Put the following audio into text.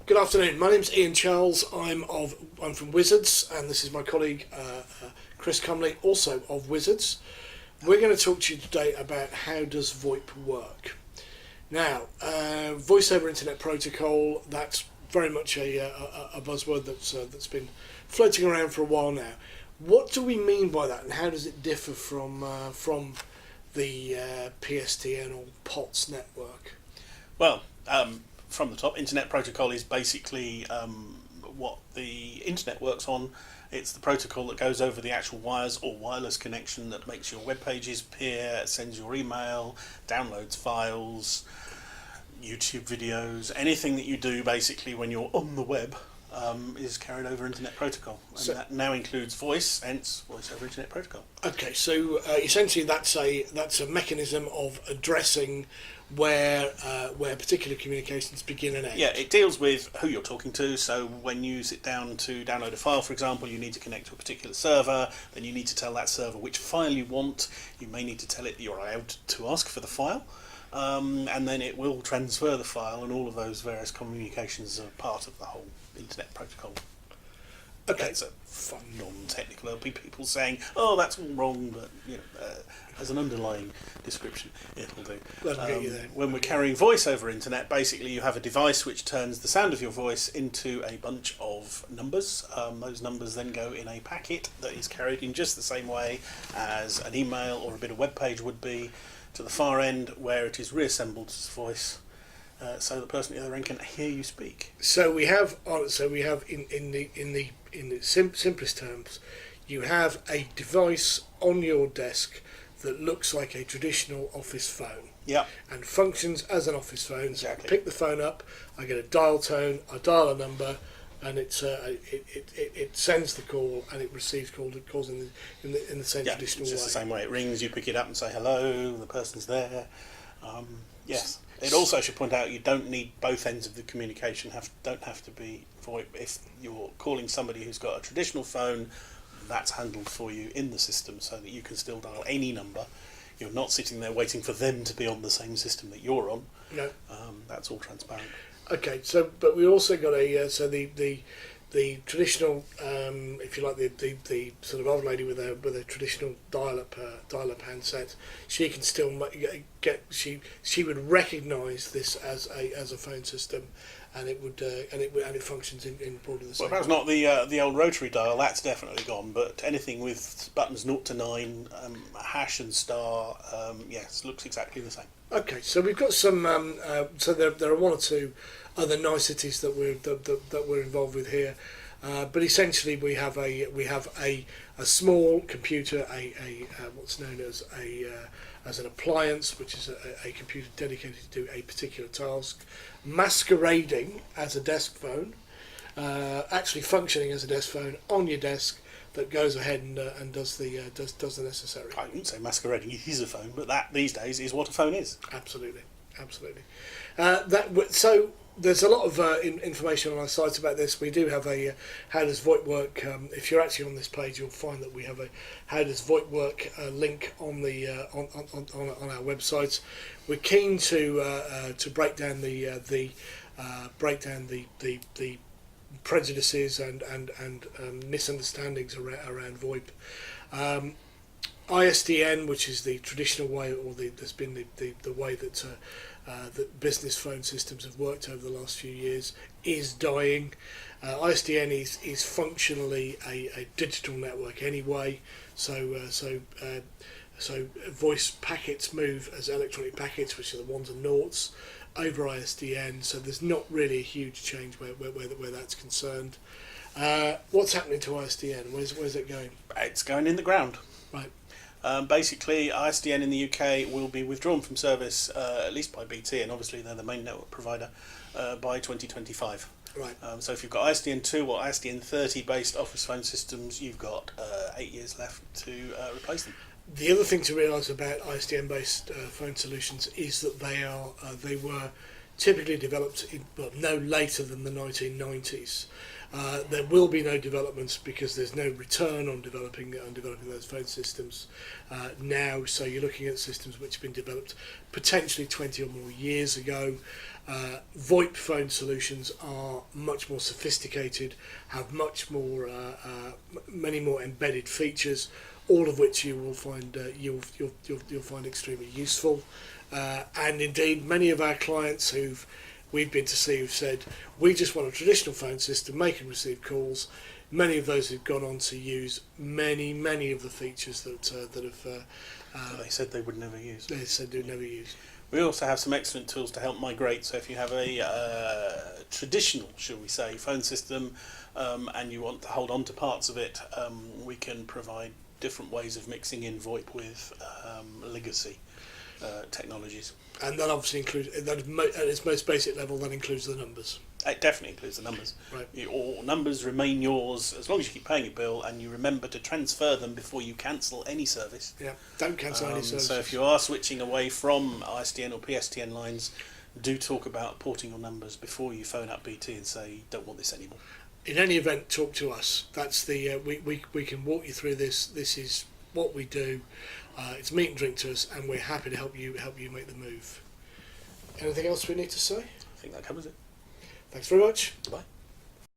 Good afternoon. My name's Ian Charles. I'm from Wizards, and this is my colleague Chris Comley, also of Wizards. We're going to talk to you today about how does VoIP work. Now, voice over internet protocol, that's very much a buzzword that's been floating around for a while now. What do we mean by that, and how does it differ from the PSTN or POTS network? Well, from the top, Internet Protocol is basically what the Internet works on. It's the protocol that goes over the actual wires or wireless connection that makes your web pages appear, sends your email, downloads files, YouTube videos, anything that you do basically when you're on the web is carried over Internet Protocol. And that now includes voice, hence Voice over Internet Protocol. Okay, so essentially that's a mechanism of addressing where particular communications begin and end. Yeah, it deals with who you're talking to. So when you sit down to download a file, for example, you need to connect to a particular server. Then you need to tell that server which file you want. You may need to tell it that you're allowed to ask for the file, and then it will transfer the file. And all of those various communications are part of the whole Internet Protocol. Okay, it's a fun non-technical. There'll be people saying, "Oh, that's all wrong," but as an underlying description, it'll do. That'll get you there. When we're carrying voice over internet, basically you have a device which turns the sound of your voice into a bunch of numbers. Those numbers then go in a packet that is carried in just the same way as an email or a bit of web page would be to the far end, where it is reassembled as voice. So the person at the other end can hear you speak. So we have in the simplest terms, you have a device on your desk that looks like a traditional office phone. Yeah. And functions as an office phone. Exactly. So I pick the phone up, I get a dial tone, I dial a number, and it sends the call and it receives calls in the same traditional way. It's just the same way. It rings, you pick it up and say hello, the person's there. Yes. It also should point out you don't need both ends of the communication don't have to be VoIP. If you're calling somebody who's got a traditional phone, that's handled for you in the system so that you can still dial any number. You're not sitting there waiting for them to be on the same system that you're on. No. That's all transparent. Okay, but we also got the traditional, if you like, the sort of old lady with a traditional dial-up handset. She can still she would recognise this as a phone system, and it functions in broadly the same. Well, perhaps not the old rotary dial. That's definitely gone. But anything with buttons 0 to 9, hash and star, yes, looks exactly the same. Okay, so we've got some. So there are one or two other niceties that we're involved with here, but essentially we have a small computer, a what's known as an appliance, which is a computer dedicated to do a particular task, masquerading as a desk phone, actually functioning as a desk phone on your desk, that goes ahead and does the necessary. I wouldn't say masquerading it is a phone, but that these days is what a phone is. Absolutely. So there's a lot of information on our site about this. We do have a how does VoIP work. If you're actually on this page, you'll find that we have a how does VoIP work link on the on our website. We're keen to break down the prejudices and misunderstandings around VoIP. ISDN, which is the traditional way, or there's been the way that that business phone systems have worked over the last few years, is dying. ISDN is functionally a digital network anyway, so voice packets move as electronic packets, which are the ones and noughts, over ISDN, so there's not really a huge change where that's concerned. What's happening to ISDN? Where's it going? It's going in the ground. Right. Basically, ISDN in the UK will be withdrawn from service, at least by BT, and obviously they're the main network provider, by 2025. Right. So if you've got ISDN 2 or ISDN 30 based office phone systems, you've got 8 years left to replace them. The other thing to realise about ISDN-based phone solutions is that they were typically developed no later than the 1990s. There will be no developments because there's no return on developing those phone systems now. So you're looking at systems which have been developed potentially 20 or more years ago. VoIP phone solutions are much more sophisticated, have much more, many more embedded features, all of which you will find you'll find extremely useful. And indeed, many of our clients who've we've been to see who've said, we just want a traditional phone system, make and receive calls. Many of those have gone on to use many of the features that have They said they would never use. they said they'd never use. We also have some excellent tools to help migrate. So if you have a traditional, shall we say, phone system and you want to hold on to parts of it, we can provide different ways of mixing in VoIP with legacy technologies. And that obviously includes, at its most basic level, that includes the numbers. It definitely includes the numbers. Right. All numbers remain yours as long as you keep paying your bill and you remember to transfer them before you cancel any service. Yeah, don't cancel any services. So if you are switching away from ISDN or PSTN lines, do talk about porting your numbers before you phone up BT and say, don't want this anymore. In any event, talk to us. That's the we can walk you through this. This is what we do. It's meat and drink to us, and we're happy to help you make the move. Anything else we need to say? I think that covers it. Thanks very much. Bye.